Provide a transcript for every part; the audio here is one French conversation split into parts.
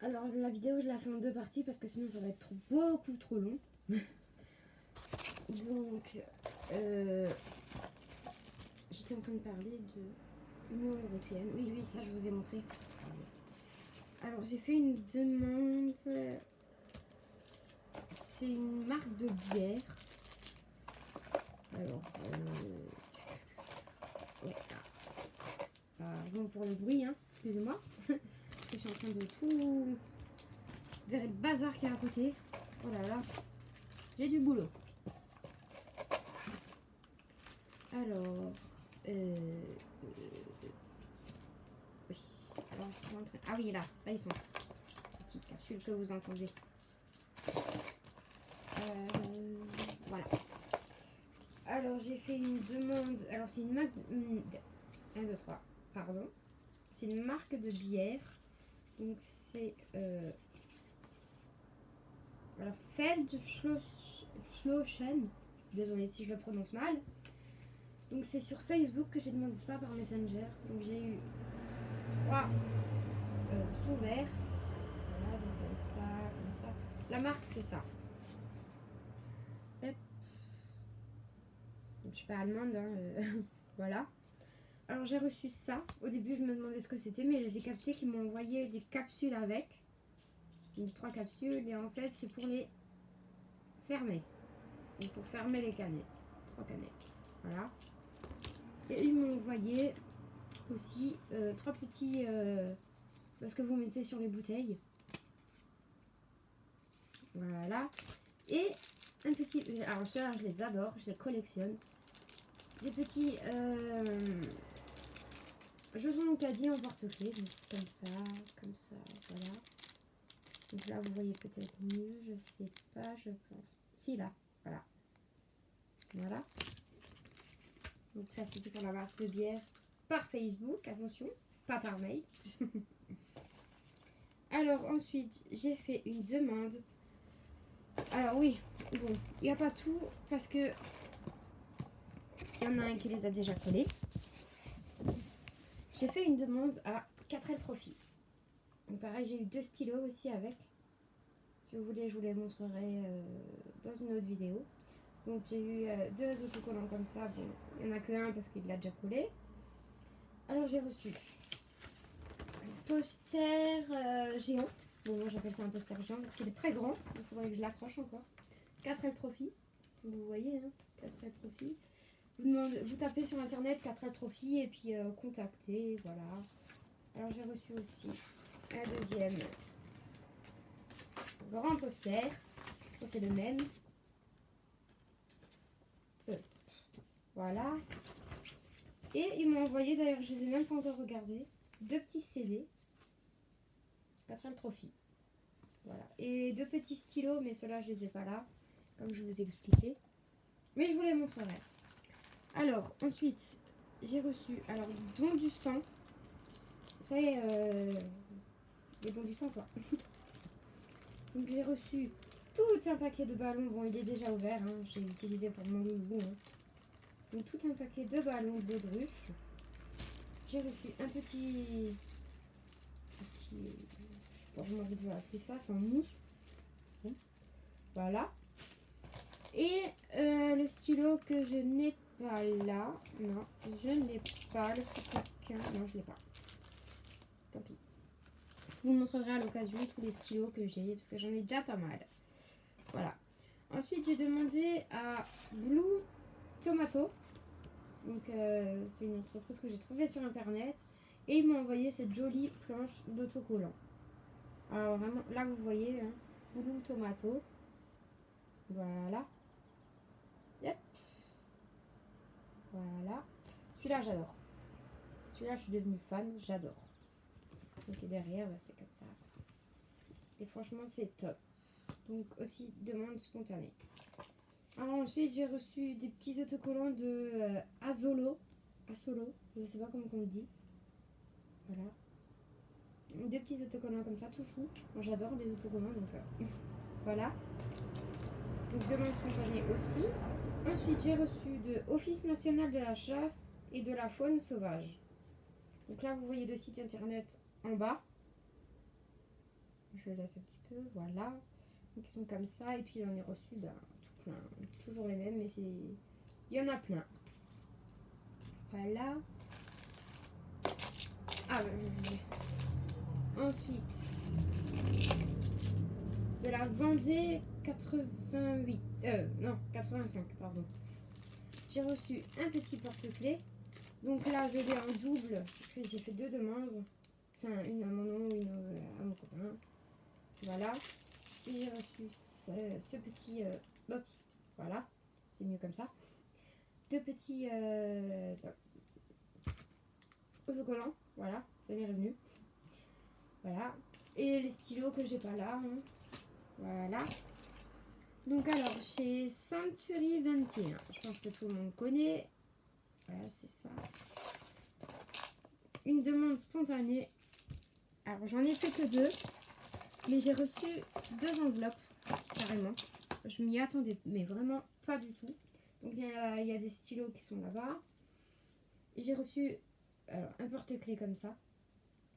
Alors la vidéo je la fais en deux parties parce que sinon ça va être beaucoup trop long. Donc j'étais en train de parler de l'Union européenne. Oui, oui, ça je vous ai montré. Alors j'ai fait une demande. C'est une marque de bière. Alors ouais. Pardon pour le bruit, hein. Excusez-moi. Parce que je suis en train de tout vers le bazar qui est à côté. Oh là là, j'ai du boulot. Alors, oui. Alors, je suis en train... Ah oui, là ils sont. Petite capsule que vous entendez. Voilà. Alors, j'ai fait une demande. Alors, c'est une marque. 1, 2, 3. Pardon. C'est une marque de bière. Donc, c'est. Alors, Feldschlossen. Désolée si je le prononce mal. Donc, c'est sur Facebook que j'ai demandé ça par Messenger. Donc, j'ai eu 3 sous verts. Voilà, donc comme ça, comme ça. La marque, c'est ça. Hop. Donc, je suis pas allemande, hein, voilà. Alors, j'ai reçu ça. Au début, je me demandais ce que c'était, mais j'ai capté qu'ils m'ont envoyé des capsules avec. Donc, 3 capsules. Et en fait, c'est pour les fermer. Donc, pour fermer les canettes. 3 canettes. Voilà. Et ils m'ont envoyé aussi 3 petits... ce que vous mettez sur les bouteilles. Voilà. Et un petit... Alors ceux-là, je les adore, je les collectionne. Des petits jetons caddie en porte-clés. Comme ça, voilà. Donc là, vous voyez peut-être mieux, je sais pas, je pense. Si, là, voilà. Voilà. Donc ça, c'était pour la marque de bière par Facebook, attention, pas par mail. Alors ensuite, j'ai fait une demande. Alors oui, bon, il n'y a pas tout parce que il y en a un qui les a déjà collés. J'ai fait une demande à 4L Trophy. Donc pareil, j'ai eu 2 stylos aussi avec. Si vous voulez, je vous les montrerai dans une autre vidéo. Donc j'ai eu 2 autocollants comme ça. Bon, il n'y en a que un parce qu'il l'a déjà collé. Alors j'ai reçu un poster géant. Bon, moi j'appelle ça un poster géant parce qu'il est très grand. Il faudrait que je l'accroche encore. 4L Trophy. Vous voyez, hein, 4L Trophy. Vous tapez sur internet 4L Trophy et puis contactez, voilà. Alors j'ai reçu aussi un deuxième grand poster. C'est le même. Voilà. Et ils m'ont envoyé, d'ailleurs je les ai même pas encore regardés, 2 petits CD. 4L Trophy. Voilà. Et 2 petits stylos, mais ceux-là je les ai pas là, comme je vous ai expliqué. Mais je vous les montrerai. Alors, ensuite, j'ai reçu, alors, don du sang. Vous savez, les dons du sang, quoi. Donc, j'ai reçu tout un paquet de ballons. Bon, il est déjà ouvert, hein. J'ai utilisé pour mon loulou. Hein. Donc, tout un paquet de ballons de baudruche. J'ai reçu un petit... je sais pas comment je vais appeler ça, c'est en mousse. Bon. Voilà. Et le stylo que je n'ai pas là. Non, je n'ai pas le petit coquin. Non, je l'ai pas. Tant pis. Je vous montrerai à l'occasion tous les stylos que j'ai parce que j'en ai déjà pas mal. Voilà. Ensuite, j'ai demandé à Blue Tomato. Donc, c'est une entreprise que j'ai trouvée sur internet. Et ils m'ont envoyé cette jolie planche d'autocollant. Alors, vraiment, là, vous voyez, hein, Blue Tomato. Voilà. Yep. Voilà. Celui-là, j'adore. Celui-là, je suis devenue fan. J'adore. Donc, et derrière, bah, c'est comme ça. Et franchement, c'est top. Donc, aussi, demande spontanée. Alors, ensuite, j'ai reçu des petits autocollants de Asolo. Asolo, je sais pas comment on le dit. Voilà. 2 petits autocollants comme ça, tout chou. Moi, j'adore les autocollants, donc voilà. Donc, demande spontanée aussi. Ensuite, j'ai reçu de Office national de la chasse et de la faune sauvage. Donc là, vous voyez le site internet en bas. Je laisse un petit peu, voilà. Donc ils sont comme ça. Et puis j'en ai reçu tout plein. Toujours les mêmes, mais c'est... Il y en a plein. Voilà. Ah, ensuite, de la Vendée 88. Non, 85, pardon. J'ai reçu un petit porte-clés. Donc là, je l'ai en double, parce que j'ai fait 2 demandes. Enfin, une à mon nom, une à mon copain. Voilà. J'ai reçu ce petit... hop, voilà. C'est mieux comme ça. 2 petits autocollants. Voilà, ça m'est revenu. Voilà. Et les stylos que j'ai pas là. Hein. Voilà. Donc alors, chez Century 21. Je pense que tout le monde connaît. Voilà, c'est ça. Une demande spontanée. Alors, j'en ai fait que 2. Mais j'ai reçu 2 enveloppes, carrément. Je m'y attendais, mais vraiment pas du tout. Donc, il y a des stylos qui sont là-bas. J'ai reçu un porte-clés comme ça.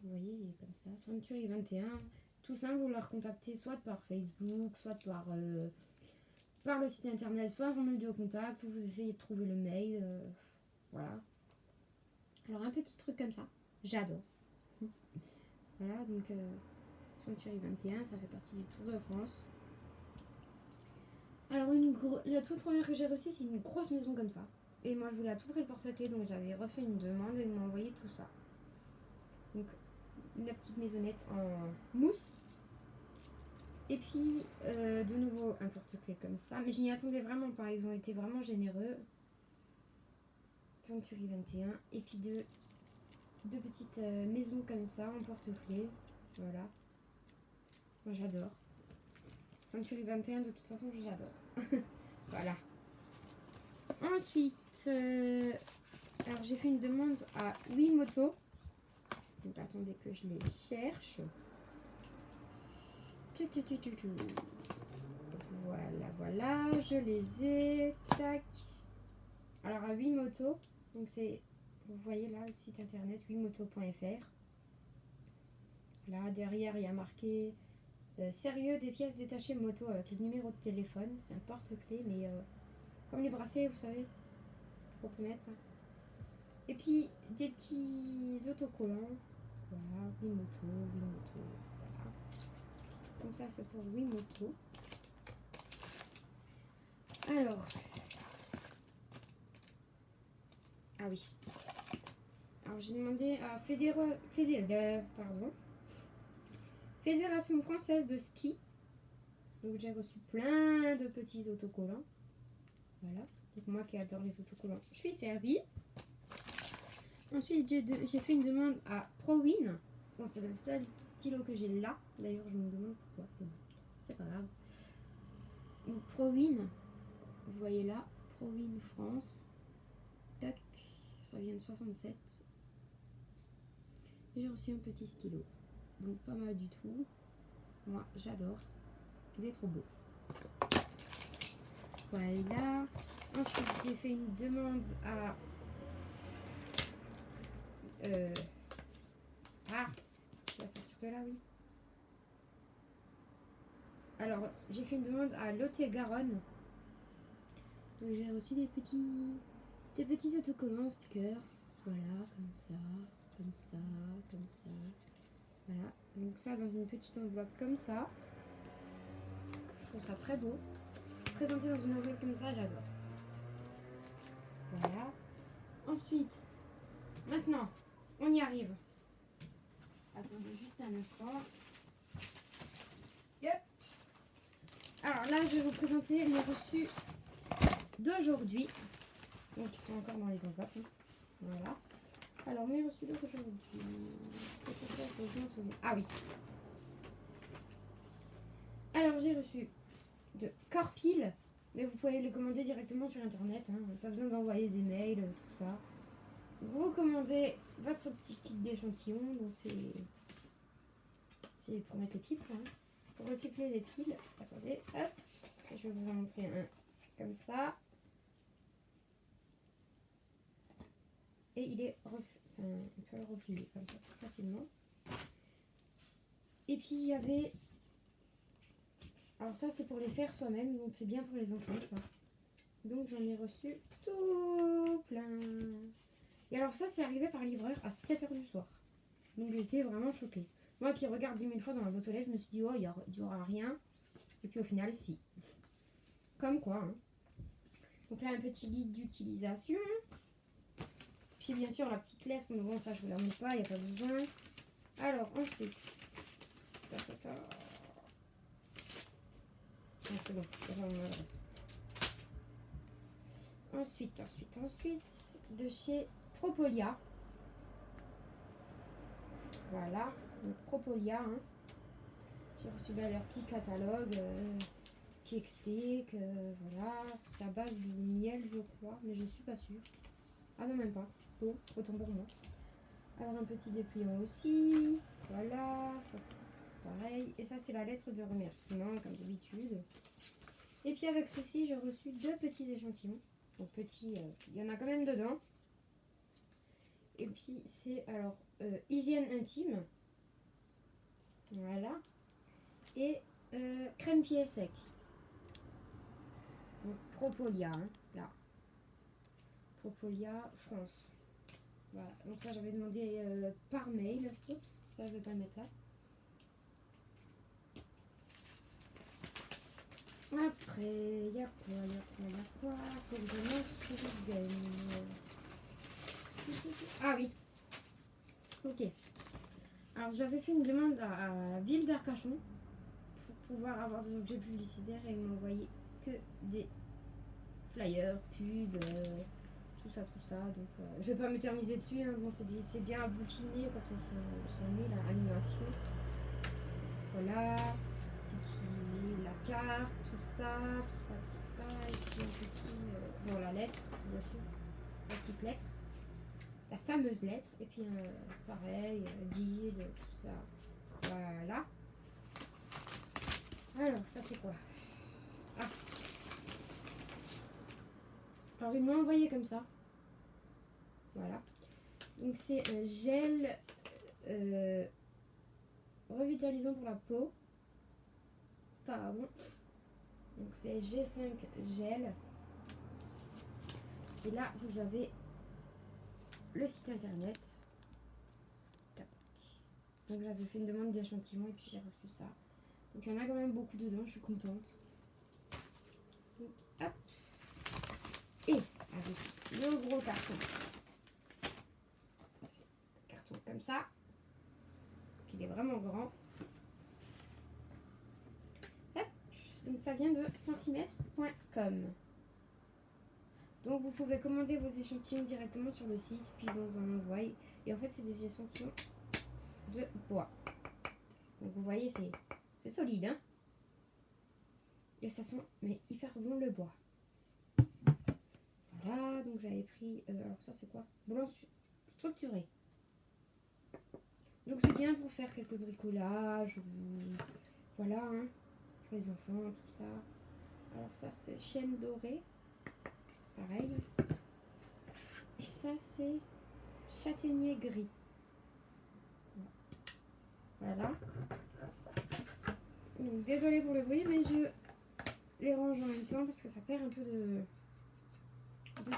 Vous voyez, il est comme ça. Century 21. Tout simple, vous leur contactez soit par Facebook, soit par le site internet, soit vous mettez au contact, ou vous essayez de trouver le mail. Voilà. Alors, un petit truc comme ça. J'adore. Voilà, donc Century 21, ça fait partie du Tour de France. Alors, la toute première que j'ai reçue, c'est une grosse maison comme ça. Et moi, je voulais à tout prix le porte-clés, donc j'avais refait une demande et ils m'ont envoyé tout ça. Donc, la petite maisonnette en mousse. Et puis, de nouveau, un porte-clés comme ça. Mais je n'y attendais vraiment pas, ils ont été vraiment généreux. Century 21. Et puis, deux petites maisons comme ça en porte-clés. Voilà. Moi, j'adore. Century 21, de toute façon, j'adore. Voilà. Ensuite, alors j'ai fait une demande à Wimoto. Donc attendez que je les cherche. Voilà, je les ai. Tac. Alors à Wimoto, donc c'est, vous voyez là le site internet wimoto.fr. Là derrière il y a marqué sérieux, des pièces détachées moto avec le numéro de téléphone. C'est un porte-clés, mais comme les bracelets, vous savez, qu'on peut mettre. Et puis des petits autocollants. Voilà, Wimoto, voilà. Donc ça c'est pour Wimoto. Alors, ah oui. Alors j'ai demandé à Fédération française de ski. Donc j'ai reçu plein de petits autocollants. Voilà. Donc moi qui adore les autocollants, je suis servie. Ensuite j'ai fait une demande à ProWin. Bon, c'est le seul stylo que j'ai là. D'ailleurs je me demande pourquoi. C'est pas grave. Donc ProWin, vous voyez là, ProWin France. Tac, ça vient de 67. Et j'ai reçu un petit stylo. Donc pas mal du tout. Moi j'adore. Il est trop beau. Voilà. Ensuite j'ai fait une demande à je vais sortir de là, oui. Alors j'ai fait une demande à Lot-et-Garonne. Donc j'ai reçu des petits autocollants stickers. Voilà, comme ça, comme ça, comme ça. Voilà, donc ça dans une petite enveloppe comme ça. Je trouve ça très beau. Présenté dans une enveloppe comme ça, j'adore. Voilà. Ensuite, maintenant, on y arrive. Attendez juste un instant. Yep. Alors là, je vais vous présenter les reçus d'aujourd'hui. Donc, ils sont encore dans les enveloppes. Hein. Voilà. Alors, mes reçus d'aujourd'hui. Ah oui. Alors, j'ai reçu de Corpil. Mais vous pouvez les commander directement sur internet. Hein. Pas besoin d'envoyer des mails, tout ça. Vous commandez votre petit kit d'échantillon. Donc, c'est pour mettre les piles. Hein. Pour recycler les piles. Attendez, hop. Je vais vous en montrer un comme ça. Et il est on peut le replier comme ça tout facilement. Et puis il y avait Alors ça, c'est pour les faire soi-même, donc c'est bien pour les enfants, ça. Donc j'en ai reçu tout plein. Et alors ça, c'est arrivé par livreur à 7h du soir. Donc j'étais vraiment choquée. Moi qui regarde 10 000 fois dans la boîte aux lettres, je me suis dit, oh, il n'y aura rien. Et puis au final, si. Comme quoi, hein. Donc là, un petit guide d'utilisation. Puis bien sûr, la petite lettre, mais bon, ça, je ne vous la montre pas, il n'y a pas besoin. Alors, ensuite... Ah, c'est bon, c'est vraiment mon adresse. Ensuite, de chez Propolia. Voilà, donc Propolia, hein. J'ai reçu leur petit catalogue qui explique, voilà, c'est à base de miel, je crois, mais je suis pas sûre. Ah non, même pas. Oh, autant pour moi. Alors un petit dépliant aussi, voilà, ça c'est pareil. Et ça c'est la lettre de remerciement, comme d'habitude. Et puis avec ceci, j'ai reçu 2 petits échantillons. Donc petits, il y en a quand même dedans. Et puis c'est alors hygiène intime. Voilà. Et crème pied sec. Donc Propolia, hein, là. Propolia France. Voilà. Donc ça j'avais demandé par mail. Oups, ça je vais pas le mettre là. Après, il y a quoi? Faut que je me souvienne. Ah oui. Ok. Alors j'avais fait une demande à Ville d'Arcachon pour pouvoir avoir des objets publicitaires et ils m'ont envoyé que des flyers, pubs, tout ça. Donc je vais pas m'éterniser dessus, hein. Bon, c'est bien à bouquiner quand on s'en met la animation. Voilà, la carte, tout ça, et puis un petit, bon la lettre, bien sûr, la petite lettre, la fameuse lettre, et puis pareil, guide, tout ça, voilà. Alors ça c'est quoi? Ah. Alors ils m'ont envoyé comme ça, voilà. Donc c'est un gel revitalisant pour la peau. Pardon. Donc c'est G5 gel. Et là vous avez le site internet. Donc j'avais fait une demande d'échantillon et puis j'ai reçu ça. Donc il y en a quand même beaucoup dedans, je suis contente. Donc hop. Et avec le gros carton. C'est un carton comme ça. Il est vraiment grand. Hop. Donc ça vient de centimètres.com. Donc vous pouvez commander vos échantillons directement sur le site, puis ils vont vous en envoyer. Et en fait c'est des échantillons de bois. Donc vous voyez c'est solide, hein. Et ça sent mais hyper bon le bois. Voilà, donc j'avais pris, alors ça c'est quoi? Blanc structuré. Donc c'est bien pour faire quelques bricolages, ou voilà, hein, pour les enfants, tout ça. Alors ça c'est chêne doré, pareil. Et ça c'est châtaignier gris. Voilà. Donc désolée pour le bruit, mais je les range en même temps parce que ça perd un peu de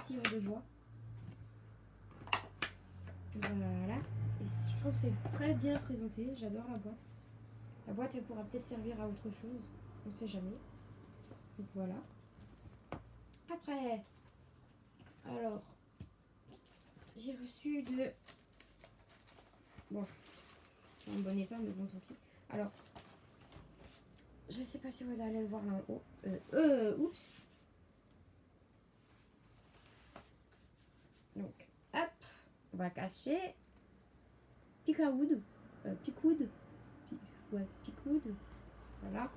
sciure de bois. Voilà. Et je trouve que c'est très bien présenté. J'adore la boîte. La boîte, elle pourra peut-être servir à autre chose. On ne sait jamais. Donc voilà. Après, alors, j'ai reçu de... Bon, c'est pas en bon état, mais bon, tant pis. Alors, je sais pas si vous allez le voir là en haut. Oups. Donc, hop, on va cacher. Picawood. Picoud. Ouais, Picoud. Voilà.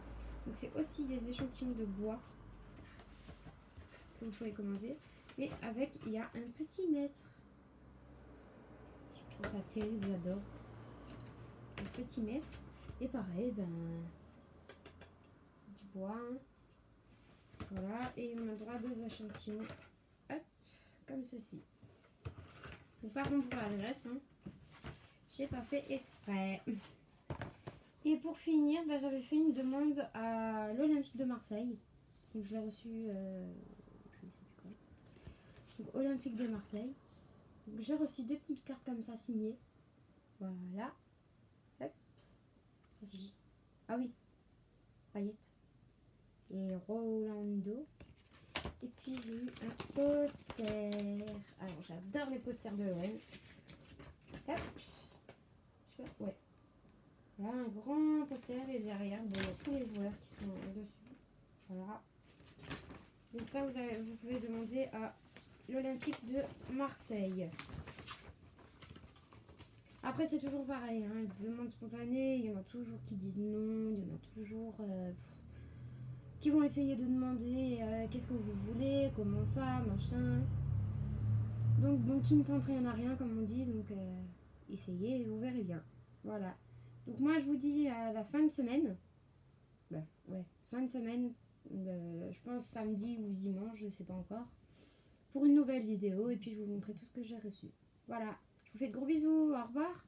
Donc c'est aussi des échantillons de bois que vous pouvez commander. Mais avec, il y a un petit mètre. Je trouve ça terrible, j'adore. Un petit mètre. Et pareil, ben, du bois. Voilà. Et on a droit à 2 échantillons. Hop, comme ceci. Donc pardon pour l'adresse, hein. J'ai pas fait exprès. Et pour finir, bah, j'avais fait une demande à l'Olympique de Marseille. Donc je l'ai reçu, je ne sais plus quand. Donc Olympique de Marseille. Donc j'ai reçu deux petites cartes comme ça signées. Voilà. Hop. Ça c'est. Ah oui. Payet. Et Rolando. Et puis j'ai eu un poster. Alors j'adore les posters de l'OM. Hop. Je sais pas. Ouais. Voilà un grand poster et derrière, bon, il y a tous les joueurs qui sont dessus. Voilà. Donc ça, vous pouvez demander à l'Olympique de Marseille. Après, c'est toujours pareil. Hein, les demandes spontanées, il y en a toujours qui disent non. Il y en a toujours qui vont essayer de demander qu'est-ce que vous voulez, comment ça, machin. Donc, bon, qui ne tente rien à rien, comme on dit. Donc, essayez et vous verrez bien. Voilà. Donc, moi, je vous dis à la fin de semaine. Bah, ouais, fin de semaine. Je pense samedi ou dimanche, je ne sais pas encore. Pour une nouvelle vidéo. Et puis, je vous montrerai tout ce que j'ai reçu. Voilà. Je vous fais de gros bisous. Au revoir.